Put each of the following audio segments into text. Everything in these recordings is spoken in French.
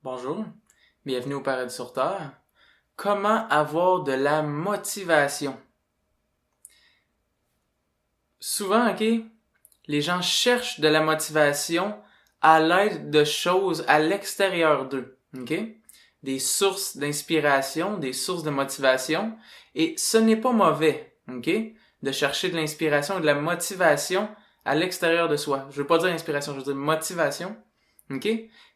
Bonjour, bienvenue au Paradis sur Terre. Comment avoir de la motivation? Souvent, les gens cherchent de la motivation à l'aide de choses à l'extérieur d'eux, Des sources d'inspiration, des sources de motivation, et ce n'est pas mauvais, De chercher de l'inspiration et de la motivation à l'extérieur de soi. Je veux pas dire inspiration, je veux dire motivation,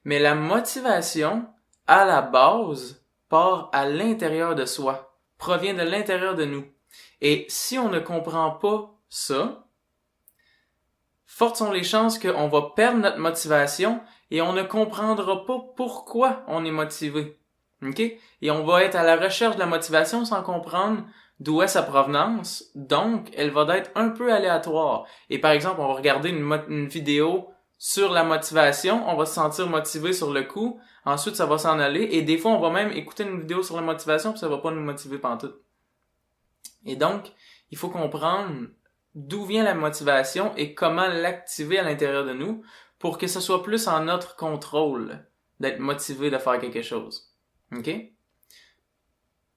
Mais la motivation, à la base, part à l'intérieur de soi, provient de l'intérieur de nous. Et si on ne comprend pas ça, fortes sont les chances qu'on va perdre notre motivation et on ne comprendra pas pourquoi on est motivé. Et on va être à la recherche de la motivation sans comprendre d'où est sa provenance. Donc, elle va être un peu aléatoire. Et par exemple, on va regarder une vidéo sur la motivation, on va se sentir motivé sur le coup, ensuite ça va s'en aller, et des fois on va même écouter une vidéo sur la motivation puis ça va pas nous motiver pantoute. Et donc, il faut comprendre d'où vient la motivation et comment l'activer à l'intérieur de nous pour que ce soit plus en notre contrôle d'être motivé de faire quelque chose.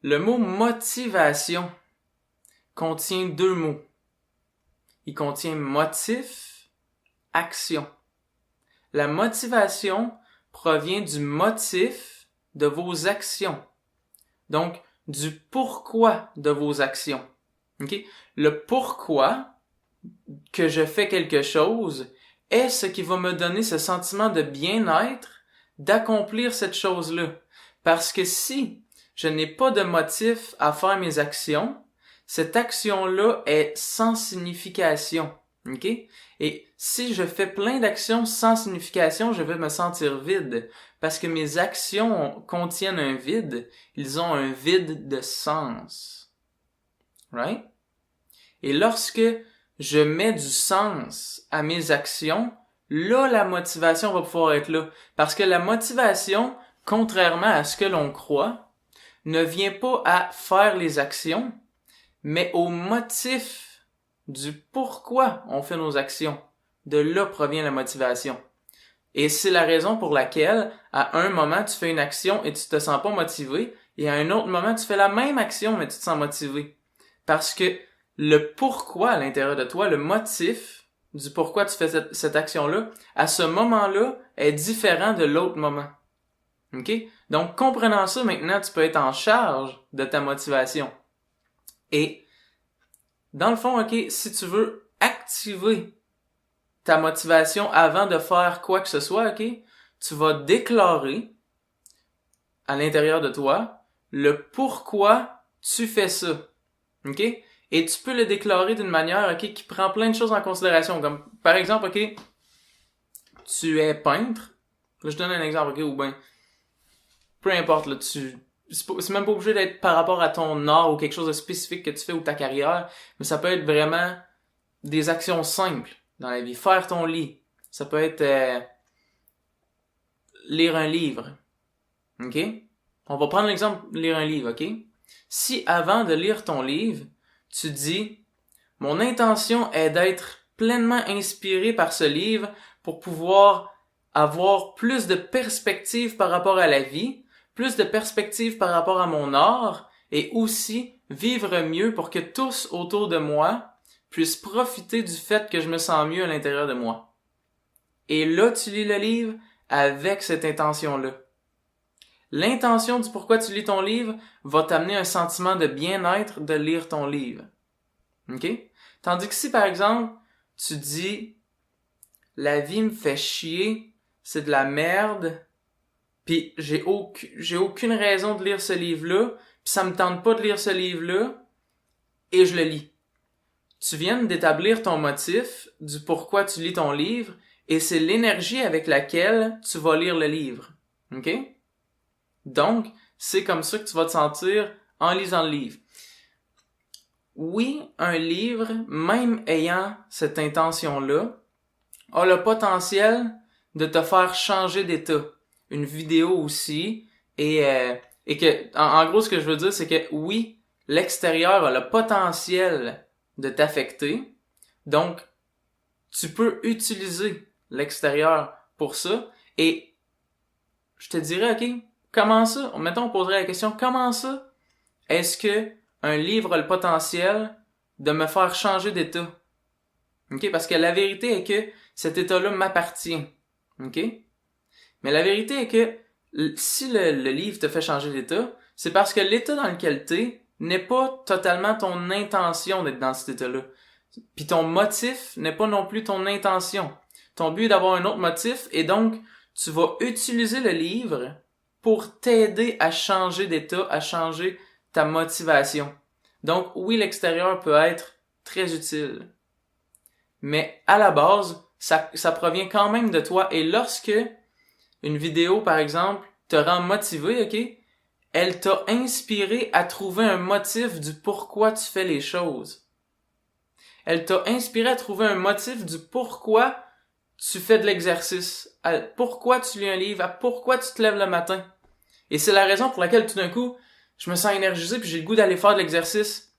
Le mot motivation contient deux mots. Il contient motif, action. La motivation provient du motif de vos actions. Donc, du pourquoi de vos actions. Le pourquoi que je fais quelque chose est ce qui va me donner ce sentiment de bien-être d'accomplir cette chose-là. Parce que si je n'ai pas de motif à faire mes actions, cette action-là est sans signification. Et si je fais plein d'actions sans signification, je vais me sentir vide. Parce que mes actions contiennent un vide. Ils ont un vide de sens. Right? Et lorsque je mets du sens à mes actions, là, la motivation va pouvoir être là. Parce que la motivation, contrairement à ce que l'on croit, ne vient pas à faire les actions, mais au motif du pourquoi on fait nos actions. De là provient la motivation. Et c'est la raison pour laquelle, à un moment, tu fais une action et tu te sens pas motivé, et à un autre moment, tu fais la même action, mais tu te sens motivé. Parce que le pourquoi à l'intérieur de toi, le motif du pourquoi tu fais cette action-là, à ce moment-là, est différent de l'autre moment. Donc, comprenant ça, maintenant, tu peux être en charge de ta motivation. Et dans le fond, si tu veux activer ta motivation avant de faire quoi que ce soit, tu vas déclarer à l'intérieur de toi le pourquoi tu fais ça. Et tu peux le déclarer d'une manière, qui prend plein de choses en considération. Comme, par exemple, tu es peintre. Là, je donne un exemple, ou ben, peu importe, là, c'est même pas obligé d'être par rapport à ton art ou quelque chose de spécifique que tu fais ou ta carrière, mais ça peut être vraiment des actions simples dans la vie. Faire ton lit. Ça peut être lire un livre. On va prendre l'exemple de lire un livre, Si avant de lire ton livre, tu dis « Mon intention est d'être pleinement inspiré par ce livre pour pouvoir avoir plus de perspectives par rapport à la vie, plus de perspectives par rapport à mon art et aussi vivre mieux pour que tous autour de moi puissent profiter du fait que je me sens mieux à l'intérieur de moi. » Et là, tu lis le livre avec cette intention-là. L'intention du pourquoi tu lis ton livre va t'amener un sentiment de bien-être de lire ton livre. Tandis que si, par exemple, tu dis « La vie me fait chier, c'est de la merde, puis j'ai aucune raison de lire ce livre-là, puis ça me tente pas de lire ce livre-là, et je le lis. » Tu viens d'établir ton motif du pourquoi tu lis ton livre, et c'est l'énergie avec laquelle tu vas lire le livre. Donc, c'est comme ça que tu vas te sentir en lisant le livre. Oui, un livre, même ayant cette intention-là, a le potentiel de te faire changer d'état. Une vidéo aussi, et que, en gros, ce que je veux dire, c'est que oui, l'extérieur a le potentiel de t'affecter, donc tu peux utiliser l'extérieur pour ça, et je te dirais, OK, comment ça? Mettons, on poserait la question, comment ça? Est-ce que un livre a le potentiel de me faire changer d'état? OK? Parce que la vérité est que cet état-là m'appartient. OK? Mais la vérité est que si le livre te fait changer d'état, c'est parce que l'état dans lequel t'es n'est pas totalement ton intention d'être dans cet état-là. Puis ton motif n'est pas non plus ton intention. Ton but est d'avoir un autre motif et donc tu vas utiliser le livre pour t'aider à changer d'état, à changer ta motivation. Donc oui, l'extérieur peut être très utile. Mais à la base, ça provient quand même de toi. Et lorsque une vidéo, par exemple, te rend motivé, OK? Elle t'a inspiré à trouver un motif du pourquoi tu fais les choses. Elle t'a inspiré à trouver un motif du pourquoi tu fais de l'exercice, à pourquoi tu lis un livre, à pourquoi tu te lèves le matin. Et c'est la raison pour laquelle tout d'un coup, je me sens énergisé puis j'ai le goût d'aller faire de l'exercice.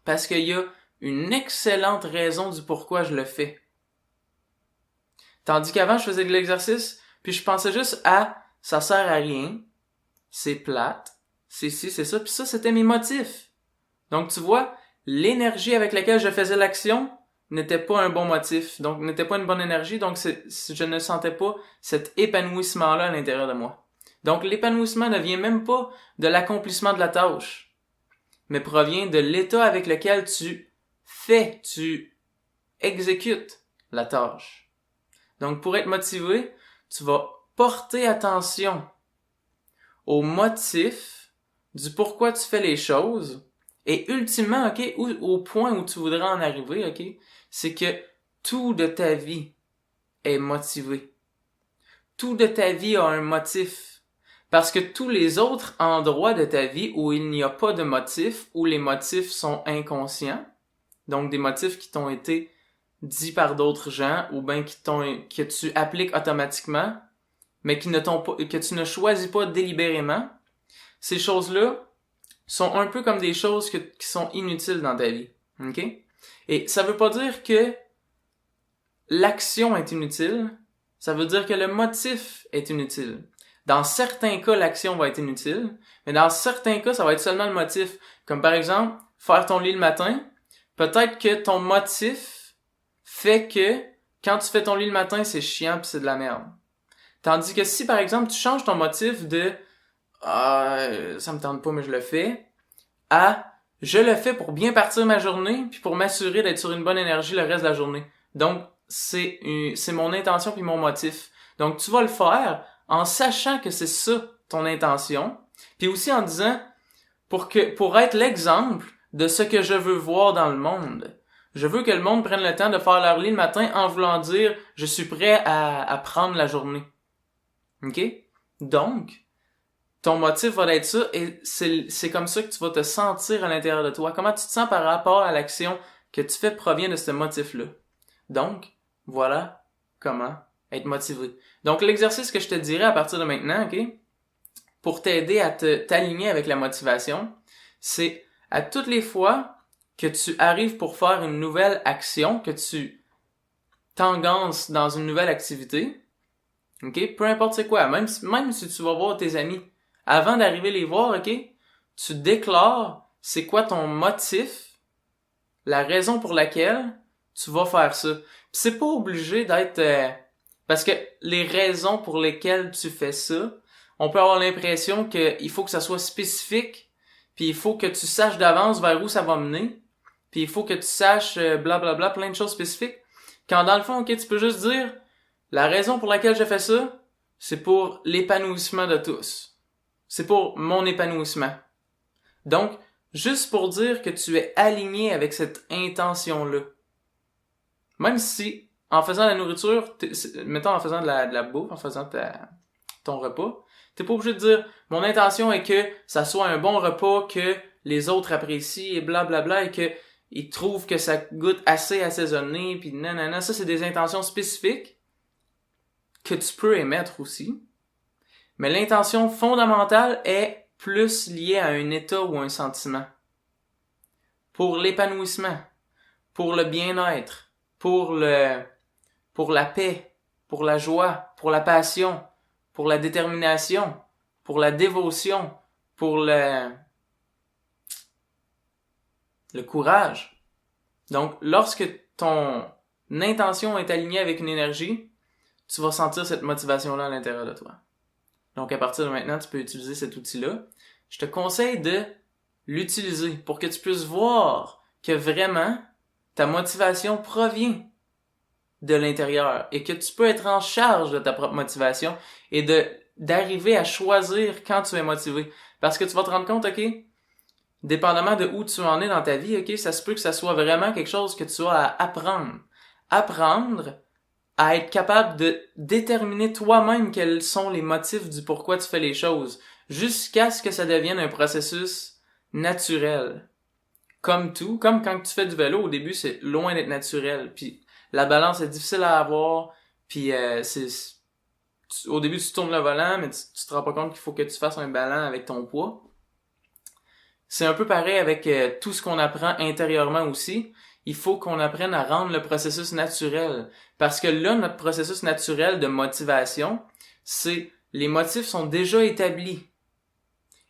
Parce qu'il y a une excellente raison du pourquoi je le fais. Tandis qu'avant, je faisais de l'exercice puis je pensais juste à ça sert à rien, c'est plate, c'est ci, c'est ça, puis ça, c'était mes motifs. Donc, tu vois, l'énergie avec laquelle je faisais l'action n'était pas un bon motif, donc n'était pas une bonne énergie, donc je ne sentais pas cet épanouissement-là à l'intérieur de moi. Donc, l'épanouissement ne vient même pas de l'accomplissement de la tâche, mais provient de l'état avec lequel tu exécutes la tâche. Donc, pour être motivé, tu vas porter attention au motif du pourquoi tu fais les choses et ultimement, OK, au point où tu voudrais en arriver, OK, c'est que tout de ta vie est motivé. Tout de ta vie a un motif. Parce que tous les autres endroits de ta vie où il n'y a pas de motif, où les motifs sont inconscients, donc des motifs qui t'ont été dits par d'autres gens ou bien que tu appliques automatiquement, mais que tu ne choisis pas délibérément, ces choses-là sont un peu comme des choses qui sont inutiles dans ta vie. OK? Et ça veut pas dire que l'action est inutile, ça veut dire que le motif est inutile. Dans certains cas, l'action va être inutile, mais dans certains cas, ça va être seulement le motif. Comme par exemple, faire ton lit le matin, peut-être que ton motif fait que quand tu fais ton lit le matin, c'est chiant pis c'est de la merde. Tandis que si, par exemple, tu changes ton motif de ça me tente pas, mais je le fais, à je le fais pour bien partir ma journée, puis pour m'assurer d'être sur une bonne énergie le reste de la journée. Donc, c'est mon intention puis mon motif. Donc, tu vas le faire en sachant que c'est ça ton intention, puis aussi en disant pour être l'exemple de ce que je veux voir dans le monde. Je veux que le monde prenne le temps de faire leur lit le matin en voulant dire je suis prêt à prendre la journée. OK? Donc, ton motif va être ça et c'est comme ça que tu vas te sentir à l'intérieur de toi. Comment tu te sens par rapport à l'action que tu fais provient de ce motif-là. Donc, voilà comment être motivé. Donc, l'exercice que je te dirais à partir de maintenant, OK, pour t'aider à t'aligner avec la motivation, c'est à toutes les fois que tu arrives pour faire une nouvelle action, que tu t'engances dans une nouvelle activité, OK, peu importe c'est quoi, même si tu vas voir tes amis, avant d'arriver les voir, OK, tu déclares c'est quoi ton motif, la raison pour laquelle tu vas faire ça. Puis c'est pas obligé d'être parce que les raisons pour lesquelles tu fais ça, on peut avoir l'impression qu'il faut que ça soit spécifique, puis il faut que tu saches d'avance vers où ça va mener, puis il faut que tu saches blablabla, plein de choses spécifiques. Quand dans le fond, OK, tu peux juste dire la raison pour laquelle je fais ça, c'est pour l'épanouissement de tous. C'est pour mon épanouissement. Donc, juste pour dire que tu es aligné avec cette intention-là. Même si, en faisant la nourriture, mettons en faisant de la bouffe, en faisant ton repas, t'es pas obligé de dire mon intention est que ça soit un bon repas que les autres apprécient et blablabla et que ils trouvent que ça goûte assez assaisonné puis nanana. Ça, c'est des intentions spécifiques que tu peux émettre aussi. Mais l'intention fondamentale est plus liée à un état ou un sentiment. Pour l'épanouissement, pour le bien-être, pour la paix, pour la joie, pour la passion, pour la détermination, pour la dévotion, pour le courage. Donc, lorsque ton intention est alignée avec une énergie, tu vas sentir cette motivation-là à l'intérieur de toi. Donc, à partir de maintenant, tu peux utiliser cet outil-là. Je te conseille de l'utiliser pour que tu puisses voir que vraiment, ta motivation provient de l'intérieur et que tu peux être en charge de ta propre motivation et d'arriver à choisir quand tu es motivé. Parce que tu vas te rendre compte, OK, dépendamment de où tu en es dans ta vie, OK, ça se peut que ça soit vraiment quelque chose que tu as à apprendre. Apprendre à être capable de déterminer toi-même quels sont les motifs du pourquoi tu fais les choses, jusqu'à ce que ça devienne un processus naturel. Comme tout, comme quand tu fais du vélo, au début, c'est loin d'être naturel. Puis la balance est difficile à avoir. Puis au début, tu tournes le volant, mais tu te rends pas compte qu'il faut que tu fasses un ballon avec ton poids. C'est un peu pareil avec tout ce qu'on apprend intérieurement aussi. Il faut qu'on apprenne à rendre le processus naturel. Parce que là, notre processus naturel de motivation, c'est les motifs sont déjà établis.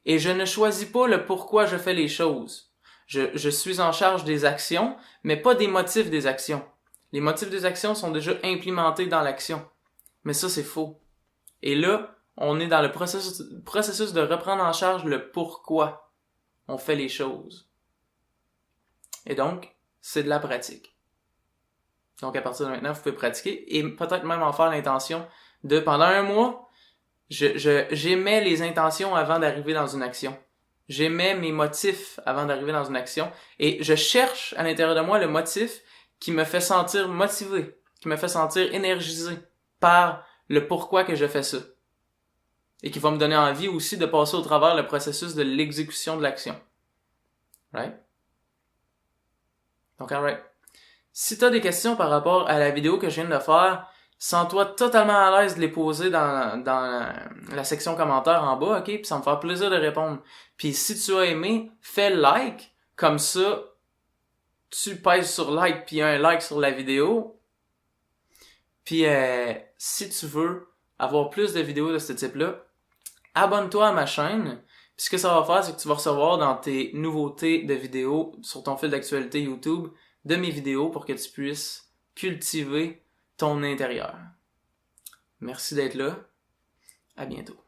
Et je ne choisis pas le pourquoi je fais les choses. Je suis en charge des actions, mais pas des motifs des actions. Les motifs des actions sont déjà implémentés dans l'action. Mais ça, c'est faux. Et là, on est dans le processus de reprendre en charge le pourquoi on fait les choses. Et donc, c'est de la pratique. Donc, à partir de maintenant, vous pouvez pratiquer et peut-être même en faire l'intention de, pendant un mois, j'émets les intentions avant d'arriver dans une action. J'émets mes motifs avant d'arriver dans une action et je cherche à l'intérieur de moi le motif qui me fait sentir motivé, qui me fait sentir énergisé par le pourquoi que je fais ça. Et qui va me donner envie aussi de passer au travers le processus de l'exécution de l'action. Right? Donc, alright. Si tu as des questions par rapport à la vidéo que je viens de faire, sens-toi totalement à l'aise de les poser dans la section commentaires en bas, ok? Puis ça me fait plaisir de répondre. Puis si tu as aimé, fais like. Comme ça, tu pèses sur like puis un like sur la vidéo. Puis si tu veux avoir plus de vidéos de ce type-là, abonne-toi à ma chaîne. Puis ce que ça va faire, c'est que tu vas recevoir dans tes nouveautés de vidéos sur ton fil d'actualité YouTube de mes vidéos pour que tu puisses cultiver ton intérieur. Merci d'être là. À bientôt.